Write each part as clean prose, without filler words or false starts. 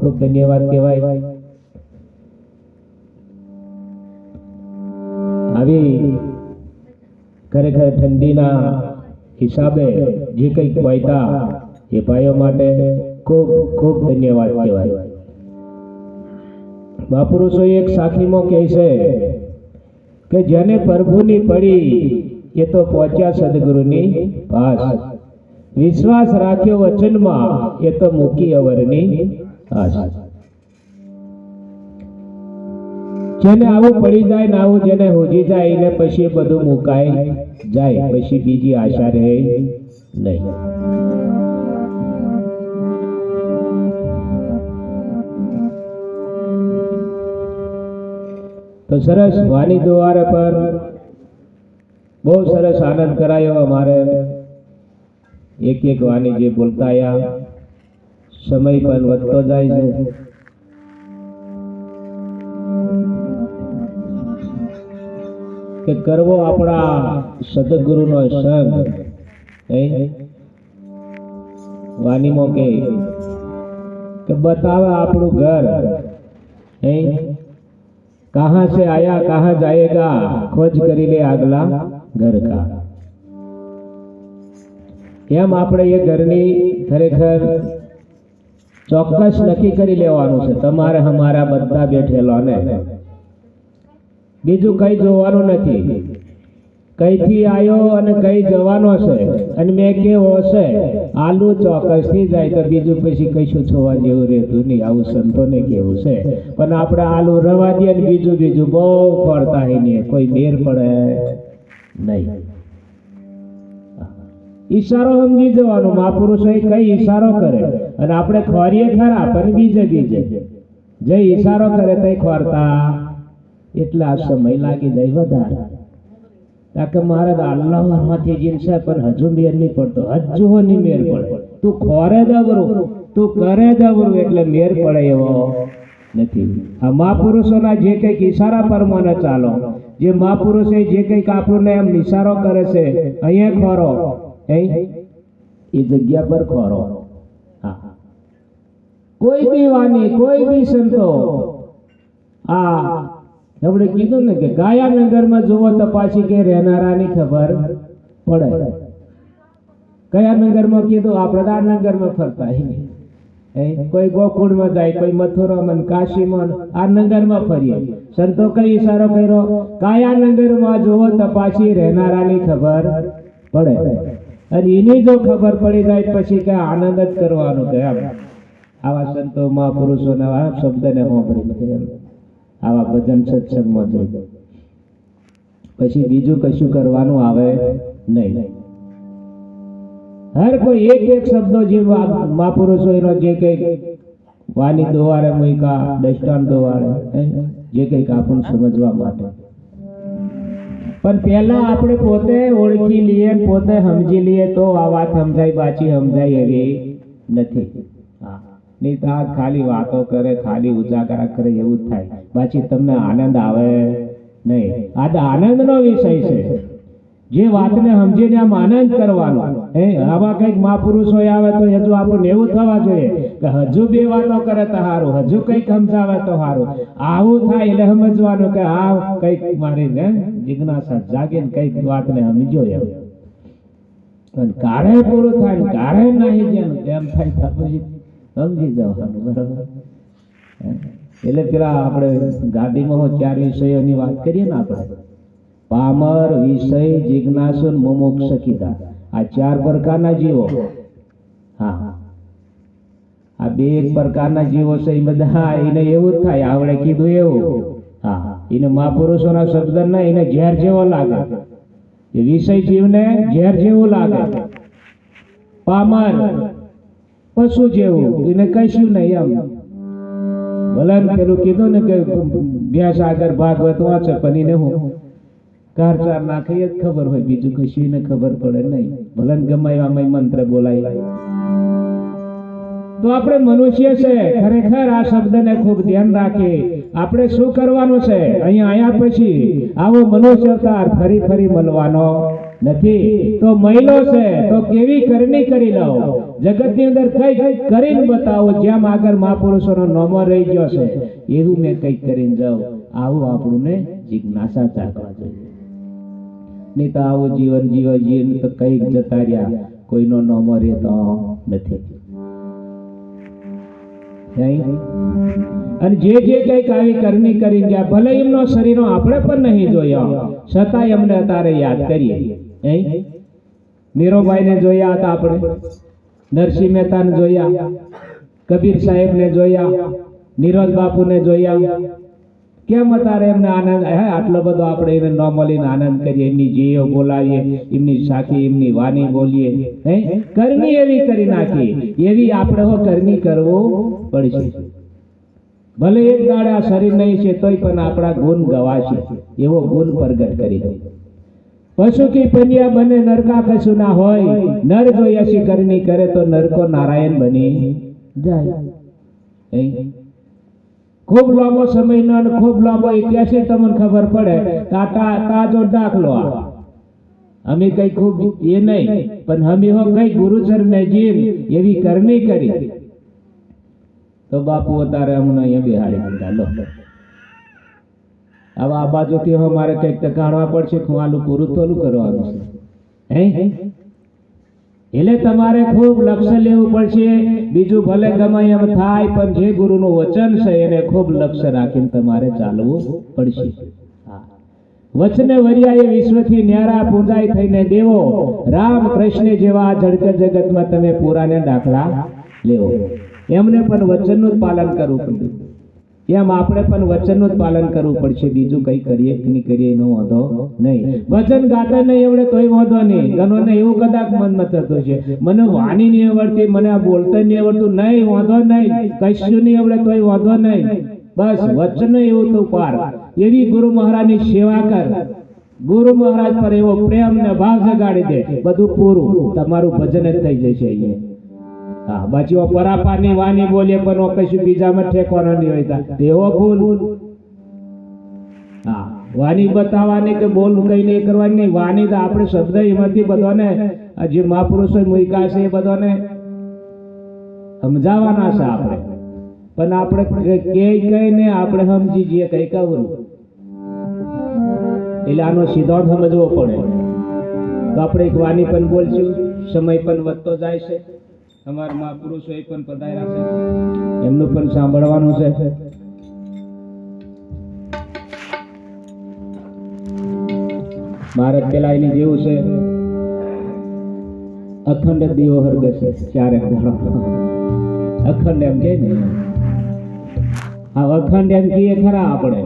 ખૂબ ધન્યવાદ કહેવાય। આવી ખરેખર ઠંડીના હિસાબે જે કંઈક પહોંચ્યા એ ભાઈઓ માટે ખૂબ ખૂબ ધન્યવાદ કહેવાય। મહાપુરુષો એક સાખીમાં કહે છે કે જેને પ્રભુની પડી એ તો પહોંચ્યા સદગુરુની પાસ, વિશ્વાસ રાખ્યો વચનમાં એ તો મૂકી અવરની આસ। જેને આવું પડી જાય ને આવું જેને હોજી જાય એને પછી બધું મુકાય જાય, પછી બીજી આશા રહે નહીં। તો સરસ વાની દ્વાર પર બહુ સરસ આનંદ કરાયો। અમારે એક એક વાની જે બોલતા આયા, સમય પણ વધતો જાય છે। કે કરવો આપણા સદગુરુનો સંગ, વાણીમાં કે બતાવે આપણું ઘર, कहाँ से आया कहाँ जाएगा, खोज करी ले આગલા ઘર કા। એમ આપણે એ ઘરની ખરેખર ચોક્કસ નક્કી કરી લેવાનું છે। તમારે અમારા બધા બેઠેલોને બીજું કઈ જોવાનું નથી, કઈથી આવ્યો અને કઈ જવાનો છે અને મેં કેવો છે આલુ ચોક્કસ થઈ જાય તો બીજું પછી કશું જોવા જેવું રહેતું નહીં। આવું સંતોને કેવું છે, પણ આપણે આલુ રવા દઈએ ને બીજું બીજું બહુ પડતા નહીં, કોઈ મેર પડે નહીં। ઈશારો સમજી જવાનો, મહાપુરુષો કઈ ઈશારો કરે અને આપણે ખોરીએ ખરા પણ બીજે બીજે જે ઈશારો કરે તે ખોરતા એટલે આ સમય લાગી જાય વધારે। કે મારે અલ્લાહમાંથી જીનશે પણ હજુ મેર નહીં પડતો, હજુ નહીં મેર પડે। તું ખોરે દબરું, તું કરે દબરું એટલે મેર પડે એવો નથી। આ મહાપુરુષોના જે કંઈક ઈશારા પ્રમાણે ચાલો, જે મહાપુરુષો જે કંઈક આપણને એમ ઈશારો કરે છે અહીંયા ખોરો, એ જગ્યા પર ખોરો। હા, કોઈ બી વાની કોઈ બી સંતો આ આપણે કીધું ને કે ગાયાનગરમાં જુઓ તો પાછી કે રહેનારાની ખબર પડે। કયા નગરમાં કીધું? આ પ્રધાનનગરમાં ફરતા કોઈ ગોકુળમાં જાય, કોઈ મથુરામાં, કાશીમાં, આ નગરમાં ફરીએ। સંતો કઈ ઈશારો કર્યો? કાયાનગરમાં જુઓ તો પાછી રહેનારાની ખબર પડે, અને એની જો ખબર પડી જાય પછી કે આનંદ જ કરવાનો છે। આવા સંતો મહાપુરુષોના આ શબ્દને સાંભળીને આવા ભજન સત્સંગમાં જઈ પછી બીજું કશું કરવાનું આવે નહીં। હર કોઈ એક એક શબ્દો જે મહાપુરુષો એનો જે કંઈક વાની દ્વારે મૂક્યા, દષ્ટાંત દ્વારે જે કંઈક આપણને સમજવા માટે, પણ પહેલા આપણે પોતે ઓળખી લઈએ, પોતે સમજી લઈએ તો આ વાત સમજાય, બાકી સમજાય એવી નથી। હા, નહીં તો આ ખાલી વાતો કરે, ખાલી ઉજાગરા કરે એવું જ થાય, બાકી તમને આનંદ આવે નહીં। આ તો આનંદનો વિષય છે, જે વાતને સમજીને આમ આનંદ કરવાનો। આવા કંઈક મહાપુરુષો આવે તો હજુ આપણને એવું થવા જોઈએ કે હજુ બે વાતો કરે તો સારું, હજુ કંઈક સમજાવે તો સારું। આવું થાય એટલે સમજવાનું કે આ કંઈક મારી ને જિજ્ઞાસા જાગે ને કંઈક વાતને સમજો એમ, પણ કારે પૂરું થાય ને કારે નહીં જેમ એમ થાય પછી સમજી જવાનું, બરાબર? એટલે પેલા આપણે ગાડીમાં 4 વિષયોની વાત કરીએ ને, આપણે પામર, વિષય, જિજ્ઞાસુ, મુમુક્ષ કીધા। આ 4 પ્રકારના જીવો। હા, આ 2 પ્રકારના જીવો છે એ બધા એને એવું જ થાય, આપણે કીધું એવું। હા, એને મહાપુરુષોના શબ્દ ના એને ઝેર જેવો લાગે, એ વિષય જીવને ઝેર જેવું લાગે। પામર પશુ જેવું, એને કશું નહીં એમ। ભલે પેલું કીધું ને કે ભેંસ આગળ ભાગવત વાંચે પણ એને હું કાર ચાર નાખી જ ખબર હોય, બીજું કશું એને ખબર પડે નહીં, ભલે ગમાયવામાં મંત્ર બોલાય। તો આપણે મનુષ્ય છે, ખરેખર આ શબ્દને ખૂબ ધ્યાન રાખી આપણે શું કરવાનું છે? અહીંયા આયા પછી આવો મનુષ્ય અવતાર ફરી ફરી મળવાનો નથી તો મહિલો છે તો કેવી કરણી કરી લો, જગતની અંદર કઈ કરીને બતાવો, જેમ આગળ મહાપુરુષોનો નોમો રહી ગયો છે એવું મેં કઈક કરીને જાઉં, આવું આપણું ને જિજ્ઞાસા ચાલવા જોઈએ. નહીં તો આવું જીવન જીવન તો કઈક જતા રહ્યા, કોઈનો નોમો રહેતો નથી. અને જે કઈક આવી કરણી કરી ગયા, ભલે એમનો શરીરનો આપણે પણ નહીં જોયો, છતાં એમને અત્યારે યાદ કરીએ. મીરોબાઈને જોયા હતા આપણે, નરસિંહ મહેતાને જોયા, કબીર સાહેબને જોયા, નિરોધ બાપુને જોયા. કેમ અત્યારે એમને આનંદ, આટલો બધો આપણે એને ન મળીને આનંદ કરીએ, એમની જીઓ બોલાવીએ, એમની સાખી એમની વાણી બોલીએ. કરણી એવી કરી નાખી, એવી આપણે કરણી કરવું પડશે. ભલે એક દાડે આ શરીર નહીં છે તોય પણ આપણા ગુણ ગવાશે, એવો ગુણ પ્રગટ કરી દો. પશુ કી પન્યા બને નરકા કશું ના હોય, નર જો યશી કરણી કરે તો નરકો નારાયણ બની જાય. ખૂબ લાંબો સમયનો અને ખૂબ લાંબો ઇતિહાસ તમને ખબર પડે. તાજો દાખલો અમે કઈ ખૂબ એ નહીં, પણ અમે હો કઈ ગુરુચર ને જીવ એવી કરણી કરી તો બાપુ અત્યારે અમને અહીંયા બેહાડી દીધા. લો હવે આ બાજુથી મારે કઈક ટકાણવા પડશે, ખવાલું પૂરું તોલું કરવાનું છે. એટલે તમારે ખૂબ લક્ષ્ય લેવું પડશે. બીજું ભલે ગમે એમ થાય, પણ જે ગુરુનું વચન છે એને ખૂબ લક્ષ્ય રાખીને તમારે ચાલવું પડશે. વચને વર્યા એ વિશ્વથી ન્યારા પૂજાય થઈને દેવો, રામ કૃષ્ણ જેવા જડક જગતમાં તમે પુરાને દાખલા લેવો. એમને પણ વચનનું જ પાલન કરવું પડ્યું, એમ આપણે પણ વચનનું જ પાલન કરવું પડશે. બીજું કઈ કરીએ કે નહીં કરીએ એનો વાંધો નહીં. વચન ગાતા નહીં એવડે તોય વાંધો નહીં. ગણોને એવું કદાચ મનમાં થતું છે, મને વાણી નહીં આવડતી, મને આ બોલતા નહીં આવડતું, નહીં વાંધો નહીં, કશું નહીં આવડે તોય વાંધો નહીં. બસ વચન એવું તો પાર. એવી ગુરુ મહારાજની સેવા કર, ગુરુ મહારાજ પર એવો પ્રેમ ને ભાવ જગાડી દે, બધું પૂરું, તમારું ભજન જ થઈ જશે અહીંયા. હા, બાકી પરાપારની વાણી બોલીએ પણ કશું બીજામાં ઠેકવાનો નહીં હોય, એવો ભૂલ. હા, વાણી બતાવવાની કે બોલ કઈ નહીં કરવાની નહીં. વાણી તો આપણે શબ્દ એમાંથી બધાને જે મહાપુરુષો મૂક્યા છે એ બધાને સમજાવવાના છે આપણે, પણ આપણે કઈને આપણે સમજી જઈએ કઈ કહું, એટલે આનો સિદ્ધાંત સમજવો પડે. તો આપણે એક વાણી પણ બોલશું, સમય પણ વધતો જાય છે. અમારા મહાપુરુષો એ પણ પધાર્યા છે, એમનું પણ સાંભળવાનું છે. ભારત પેલા એની જેવું છે, અખંડ દીવો હરગે છે ચારે અખંડ એમ કે ને, આ અખંડ એમ કહીએ ખરા આપણે.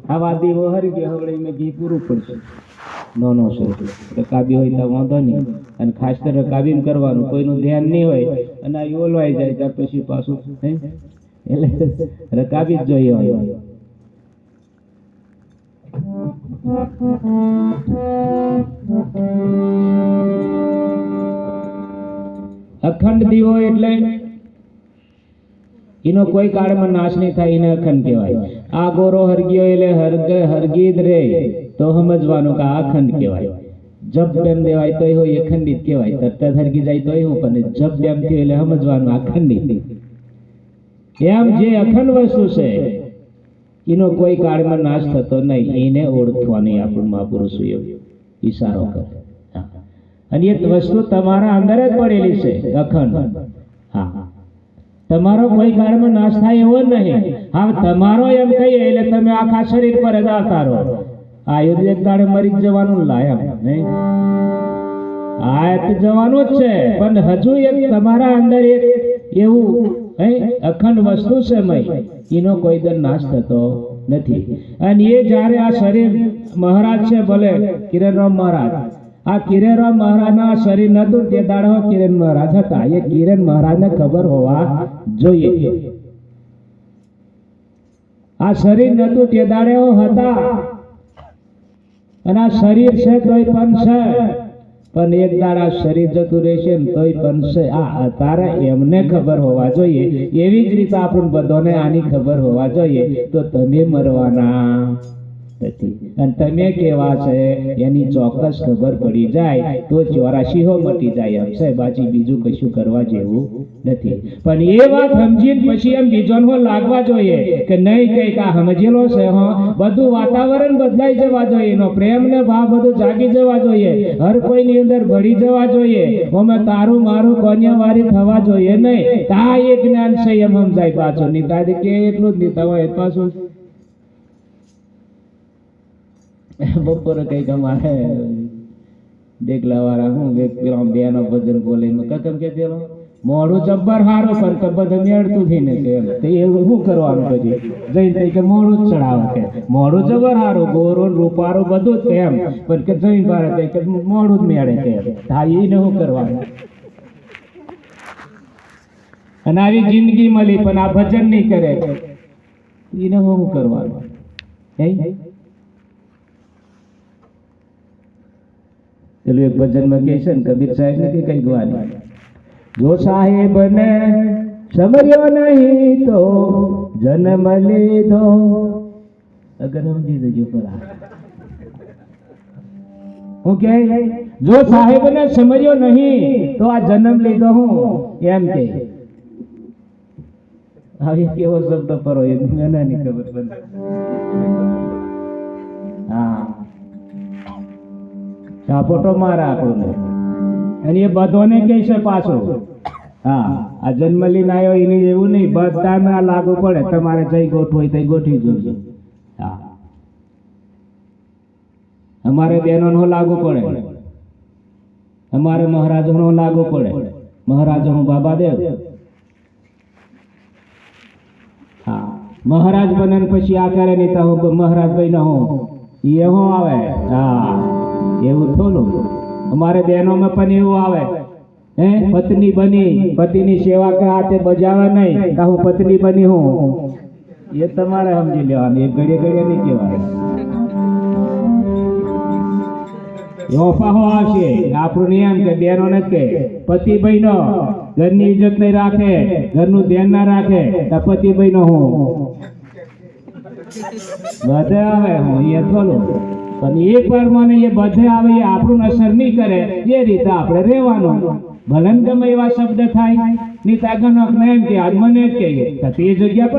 આવા દીવો હરગે હવે મેં ઘી પૂરું પડશે. નો છે રકાબી હોય તો વાંધો નહીં, અને ખાસ તો રકાબી કરવાનું, કોઈનું ધ્યાન નહીં હોય અને આ ઓલવાઈ જાય ત્યાર પછી પાછું એટલે રકાબી જ જોઈએ હોય. અખંડ દીવો એટલે એનો કોઈ કાળમાં નાશ નહીં થાય, એને અખંડ કહેવાય. આ ગોરો હરગ્યો એટલે હરગીદ રે તો સમજવાનું કે આ અખંડ કહેવાય. જબ બેમ દેવાય તો હોય અખંડિત કહેવાય, તરત હરગી જાય તો હું, પણ જબ બેમ થયો એટલે સમજવાનું અખંડિત. એમ જે અખંડ વસ્તુ છે એનો કોઈ કાળમાં નાશ થતો નહીં, એને ઓળખવાની આપણું મહાપુરુષો ઈશારો કરે. અને એ વસ્તુ તમારા અંદર જ પડેલી છે અખંડ. હા, તમારો કોઈ કાળમાં નાશ થાય એવો નહીં. હા, તમારો એમ કહીએ એટલે તમે આખા શરીર પર જ આકારો. આ યુદ્ધ એક દાડે મરી જવાનું લાયમ નહીં, આ તો જવાનું જ છે, પણ હજુ એક તમારા અંદર એક એવું અખંડ વસ્તુ છે મય, એનો કોઈ દર નાશ થતો નથી. અને એ જ્યારે આ શરીર મહારાજ છે, ભલે કિરણરામ મહારાજ, આ કિરણરામ મહારાજના શરીર નતું તે દાડો કિરણ મહારાજ હતા. એ કિરણ મહારાજને ખબર હોવા જોઈએ. આ શરીર નતું તે દાડે હતા, અને આ શરીર છે તોય પણ છે, પણ એક દાડા શરીર જતું રહેશે ને તોય પણ છે. આ અત્યારે એમને ખબર હોવા જોઈએ. એવી જ રીતે આપણને બધાને આની ખબર હોવા જોઈએ. તો તમે મરવાના નથી. અને તમે કેવા છે એની ચોક્કસ ખબર પડી જાય તો 84 મટી જાય એમ છે, બાકી બીજું કશું કરવા જેવું નથી. પણ એ વાત સમજીને પછી એમ બીજોને લાગવા જોઈએ કે નહીં કંઈક આ સમજેલો છે, બધું વાતાવરણ બદલાઈ જવા જોઈએ, એનો પ્રેમ ને ભાવ બધું જાગી જવા જોઈએ, હર કોઈની અંદર ભળી જવા જોઈએ, અમે તારું મારું કોન્યાવારી થવા જોઈએ નહીં. તા એ જ્ઞાન છે એમ સમજાય પાછું. નીતા કે એટલું જ નીતા હોય પાછું બપોરે કઈક અમારે દેખલા વાળા હું પેલા બેનો ભજન બોલે કતમ કે પેલો મોડું જબ્બર હારું પણ બધું મેળતું થઈ ને એમ તો એવું શું કરવાનું પછી જઈને કે મોડું જ ચડાવે કે મોડું જબર હારું ગોરો રૂપારો બધું જ એમ પણ કે જઈને બારે કે મોડું જ મેળે કે હા એને શું કરવાનું. અને આવી જિંદગી મળી પણ આ ભજન નહીં કરે એને શું કરવાનું. પેલું એક ભજનમાં કહે છે ને કબીર સાહેબ ને કઈ ગવાની, જો સાહેબ ને સમર્યો નહીં તો જન્મ લીધો. અગર સમજી દેજો પરા હું કે જો સાહેબ ને સમર્યો નહીં તો આ જન્મ લીધો હું એમ કે. આવી કેવો શબ્દ પરો એ મને નહીં ખબર પડે. હા સાપોટો મારા આપણને અને એ બધોને કહે છે પાછો. હા આ જન્મ લઈને આવ્યો એને એવું નહીં, બધાને આ લાગુ પડે. તમારે જઈ ગોઠવું તો ગોઠવી જોજો. હા અમારે બહેનો નો લાગુ પડે, અમારે મહારાજો નો લાગુ પડે. મહારાજો હું બાબા દેવ. હા મહારાજ બને પછી આ કરે નહીં તો મહારાજ ભાઈ ન હું એ હું આવે. હા એવું થોડું અમારે બહેનોમાં પણ એવું આવે, હે પત્ની બની પતિની સેવા કે હાથે બજાવે નહીં તો હું પત્ની બની હું. એ તમારે સમજી લેવાનું, એ ઘડીએ ઘડીએ નહીં કહેવાય. ઓફાહો આવશે આપણું નિયમ કે બહેનો નથી કે પતિ બહેનો ઘરની ઇજ્જત નહીં રાખે, ઘરનું ધ્યાન ના રાખે તો પતિ બહેનો હું બધે આવે હું એ થોડું. પણ એ પ્રમાણે એ બધે આવે એ આપણું અસર નહીં કરે એ રીતે આપણે રહેવાનું. ભલે ગમે એવા શબ્દ થાય નહીં તાગનો એમ કે આજ મને જ કહીએ તો એ જગ્યા પર